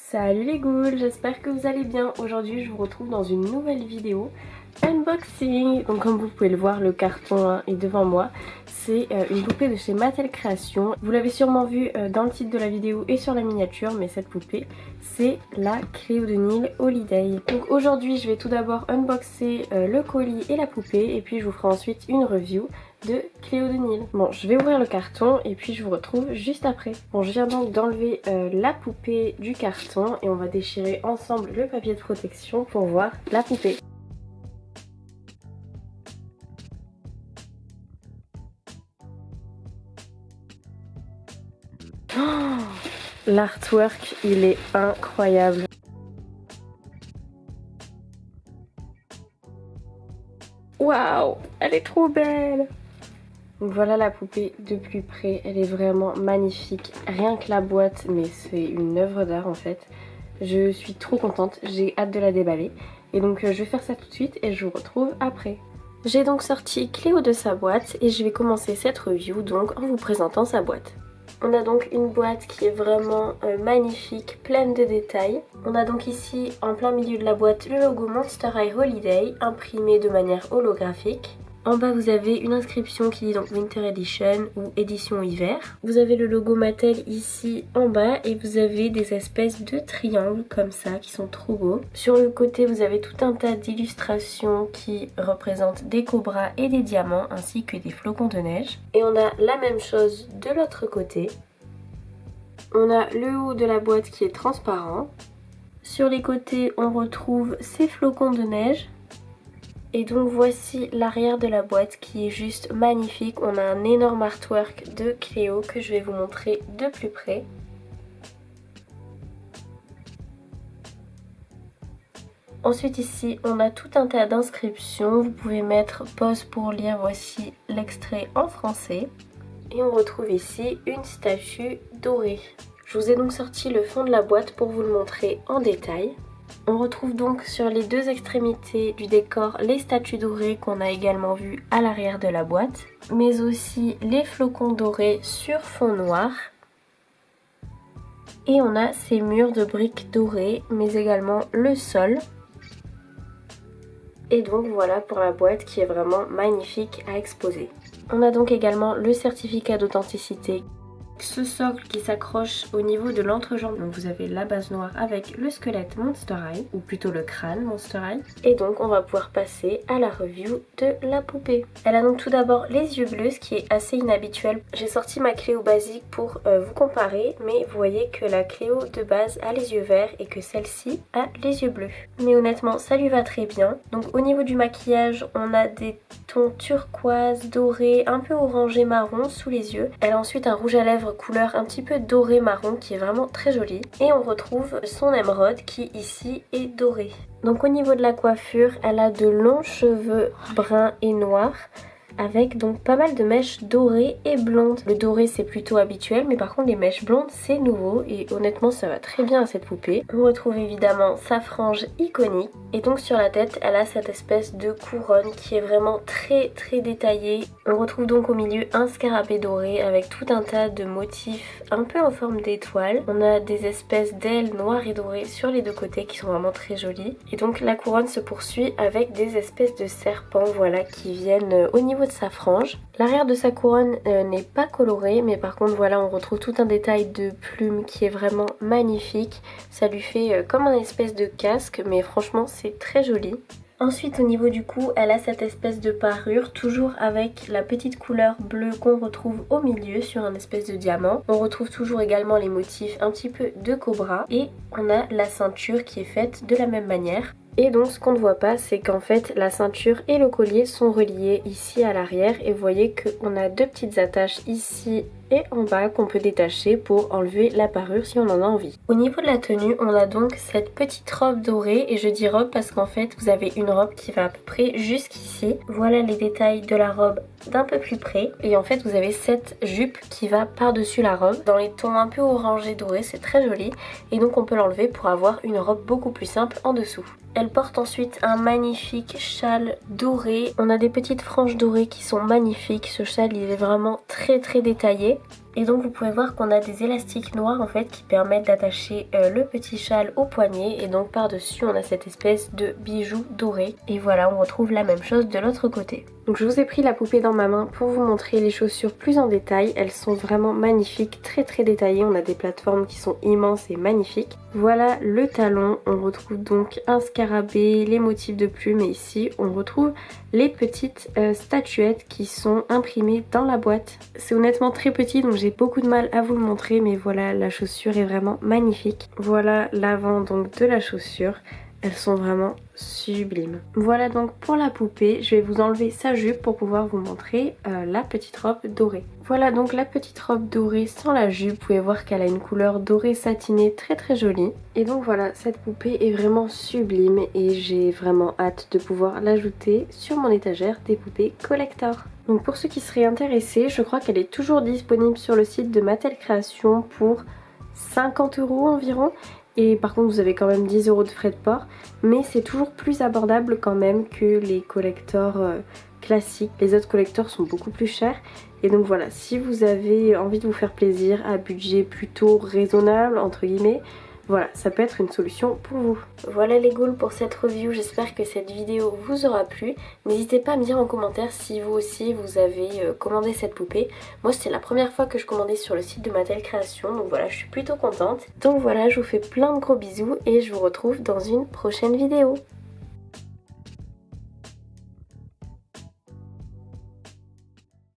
Salut les ghouls, j'espère que vous allez bien. Aujourd'hui je vous retrouve dans une nouvelle vidéo unboxing. Donc comme vous pouvez le voir, le carton est devant moi. C'est une poupée de chez Mattel Création. Vous l'avez sûrement vu dans le titre de la vidéo et sur la miniature, mais cette poupée c'est la Cléo de Nil Holiday. Donc aujourd'hui je vais tout d'abord unboxer le colis et la poupée, et puis je vous ferai ensuite une review de Cléo de Nil. Bon, je vais ouvrir le carton et puis je vous retrouve juste après. Bon, je viens donc d'enlever la poupée du carton et on va déchirer ensemble le papier de protection pour voir la poupée. Oh, l'artwork, il est incroyable. Waouh, elle est trop belle. Donc voilà la poupée de plus près, elle est vraiment magnifique. Rien que la boîte, mais c'est une œuvre d'art en fait. Je suis trop contente, j'ai hâte de la déballer. Et donc je vais faire ça tout de suite et je vous retrouve après. J'ai donc sorti Cléo de sa boîte et je vais commencer cette review donc en vous présentant sa boîte. On a donc une boîte qui est vraiment magnifique, pleine de détails. On a donc ici en plein milieu de la boîte le logo Monster High Holiday imprimé de manière holographique. En bas vous avez une inscription qui dit donc Winter Edition ou édition hiver. Vous avez le logo Mattel ici en bas et vous avez des espèces de triangles comme ça qui sont trop beaux. Sur le côté vous avez tout un tas d'illustrations qui représentent des cobras et des diamants ainsi que des flocons de neige. Et on a la même chose de l'autre côté. On a le haut de la boîte qui est transparent. Sur les côtés on retrouve ces flocons de neige. Et donc voici l'arrière de la boîte qui est juste magnifique. On a un énorme artwork de Cléo que je vais vous montrer de plus près. Ensuite ici on a tout un tas d'inscriptions. Vous pouvez mettre pause pour lire, voici l'extrait en français. Et on retrouve ici une statue dorée. Je vous ai donc sorti le fond de la boîte pour vous le montrer en détail. On retrouve donc sur les deux extrémités du décor les statues dorées qu'on a également vues à l'arrière de la boîte, mais aussi les flocons dorés sur fond noir. Et on a ces murs de briques dorées, mais également le sol. Et donc voilà pour la boîte qui est vraiment magnifique à exposer. On a donc également le certificat d'authenticité. Ce socle qui s'accroche au niveau de l'entrejambe. Donc vous avez la base noire avec le squelette Monster High, ou plutôt le crâne Monster High. Et donc on va pouvoir passer à la review de la poupée. Elle a donc tout d'abord les yeux bleus, ce qui est assez inhabituel. J'ai sorti ma Cléo basique pour vous comparer, mais vous voyez que la Cléo de base a les yeux verts et que celle-ci a les yeux bleus. Mais honnêtement ça lui va très bien. Donc au niveau du maquillage, on a des tons turquoise, doré, un peu orangé marron sous les yeux. Elle a ensuite un rouge à lèvres couleur un petit peu doré marron qui est vraiment très joli. Et on retrouve son émeraude qui ici est doré. Donc au niveau de la coiffure, elle a de longs cheveux bruns et noirs, avec donc pas mal de mèches dorées et blondes. Le doré c'est plutôt habituel, mais par contre les mèches blondes c'est nouveau et honnêtement ça va très bien à cette poupée. On retrouve évidemment sa frange iconique et donc sur la tête elle a cette espèce de couronne qui est vraiment très détaillée. On retrouve donc au milieu un scarabée doré avec tout un tas de motifs un peu en forme d'étoiles. On a des espèces d'ailes noires et dorées sur les deux côtés qui sont vraiment très jolies. Et donc la couronne se poursuit avec des espèces de serpents, voilà, qui viennent au niveau de sa frange. L'arrière de sa couronne n'est pas coloré, mais par contre voilà on retrouve tout un détail de plumes qui est vraiment magnifique. Ça lui fait comme un espèce de casque, mais franchement c'est très joli. Ensuite au niveau du cou, elle a cette espèce de parure, toujours avec la petite couleur bleue qu'on retrouve au milieu sur un espèce de diamant. On retrouve toujours également les motifs un petit peu de cobra et on a la ceinture qui est faite de la même manière. Et donc ce qu'on ne voit pas, c'est qu'en fait la ceinture et le collier sont reliés ici à l'arrière et vous voyez qu'on a deux petites attaches ici et en bas qu'on peut détacher pour enlever la parure si on en a envie. Au niveau de la tenue, on a donc cette petite robe dorée, et je dis robe parce qu'en fait vous avez une robe qui va à peu près jusqu'ici. Voilà les détails de la robe d'un peu plus près, et en fait vous avez cette jupe qui va par-dessus la robe dans les tons un peu orangés dorés, c'est très joli, et donc on peut l'enlever pour avoir une robe beaucoup plus simple en dessous. Elle porte ensuite un magnifique châle doré. On a des petites franges dorées qui sont magnifiques. Ce châle il est vraiment très détaillé. Et donc vous pouvez voir qu'on a des élastiques noirs en fait qui permettent d'attacher le petit châle au poignet. Et donc par dessus on a cette espèce de bijou doré. Et voilà, on retrouve la même chose de l'autre côté. Donc je vous ai pris la poupée dans ma main pour vous montrer les chaussures plus en détail. Elles sont vraiment magnifiques, très détaillées. On a des plateformes qui sont immenses et magnifiques. Voilà le talon. On retrouve donc un scarabée, les motifs de plumes et ici on retrouve les petites statuettes qui sont imprimées dans la boîte. C'est honnêtement très petit donc j'ai beaucoup de mal à vous le montrer, mais voilà, la chaussure est vraiment magnifique. Voilà l'avant donc de la chaussure. Elles sont vraiment sublimes. Voilà donc pour la poupée, je vais vous enlever sa jupe pour pouvoir vous montrer la petite robe dorée. Voilà donc la petite robe dorée sans la jupe, vous pouvez voir qu'elle a une couleur dorée satinée très jolie. Et donc voilà, cette poupée est vraiment sublime et j'ai vraiment hâte de pouvoir l'ajouter sur mon étagère des poupées collector. Donc pour ceux qui seraient intéressés, je crois qu'elle est toujours disponible sur le site de Mattel Création pour 50 € environ. Et par contre vous avez quand même 10 € de frais de port, mais c'est toujours plus abordable quand même que les collectors classiques. Les autres collectors sont beaucoup plus chers. Et donc voilà, si vous avez envie de vous faire plaisir à budget plutôt raisonnable entre guillemets, voilà, ça peut être une solution pour vous. Voilà les ghouls pour cette review, j'espère que cette vidéo vous aura plu. N'hésitez pas à me dire en commentaire si vous aussi vous avez commandé cette poupée. Moi c'était la première fois que je commandais sur le site de Mattel Création, donc voilà, je suis plutôt contente. Donc voilà, je vous fais plein de gros bisous et je vous retrouve dans une prochaine vidéo.